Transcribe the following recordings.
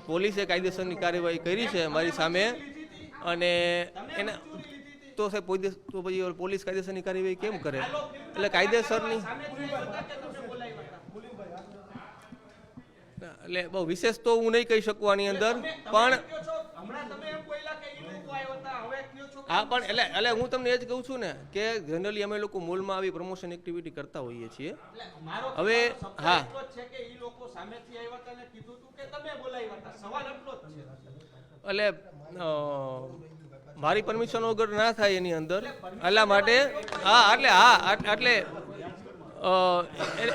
પોલીસે કાયદેસરની કાર્યવાહી કરી છે મારી સામે અને એના તો સાહેબ તો પછી પોલીસ કાયદેસરની કાર્યવાહી કેમ કરે? એટલે કાયદેસરની એટલે બહુ વિશેષ તો હું નહીં કહી શકું આની અંદર, પણ હા પણ એટલે હું તમને એ જ કહું છું ને કે જનરલી અમે લોકો મોલમાં આવી પ્રમોશન એક્ટિવિટી કરતા હોઈએ છીએ. હવે હા એટલે મારી પરમિશન વગર ના થાય એની અંદર, એટલા માટે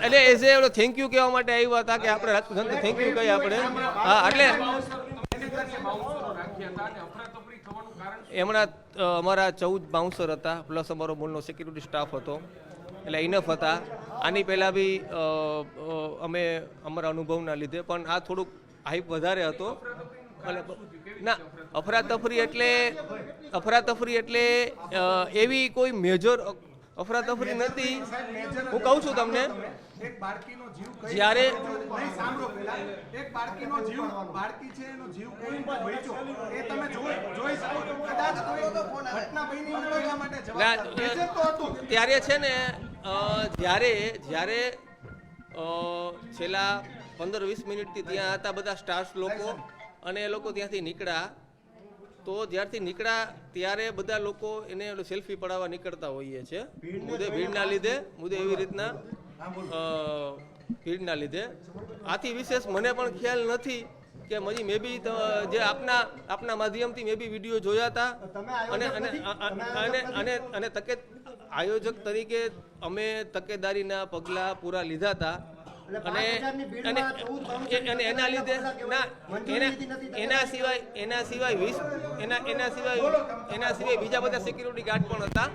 એટલે એઝ એ થેન્ક યુ કહેવા માટે આવ્યા હતા કે આપણે રાજપૂત થેન્ક યુ કહીએ આપણે. હા એટલે એમણા અમારા 14 બાઉન્સર હતા પ્લસ અમારો મોલનો સિક્યુરિટી સ્ટાફ હતો, એટલે ઇનફ હતા. આની પહેલાં બી અમે અમારા અનુભવના લીધે, પણ આ થોડુંક હાઈપ વધારે હતો. ના અફરાતફરી એટલે એવી કોઈ મેજર અફરાતફરી નથી. હું કહું છું તમને, જ્યારે ત્યારે છે ને જ્યારે છેલ્લા 15-20 મિનિટથી ત્યાં હતા બધા સ્ટાફ લોકો, અને એ લોકો ત્યાંથી નીકળ્યા. તો જ્યારથી નીકળ્યા ત્યારે બધા લોકો એને સેલ્ફી પડાવવા નીકળતા હોઈએ છે ભીડના લીધે એવી રીતના ભીડના લીધે. આથી વિશેષ મને પણ ખ્યાલ નથી કે મે બી જે આપના માધ્યમથી મે બી વિડીયો જોયા હતા, અને આયોજક તરીકે અમે તકેદારીના પગલાં પૂરા લીધા હતા. અને એના લીધે એના સિવાય બીજા બધા સિક્યુરિટી ગાર્ડ પણ હતા.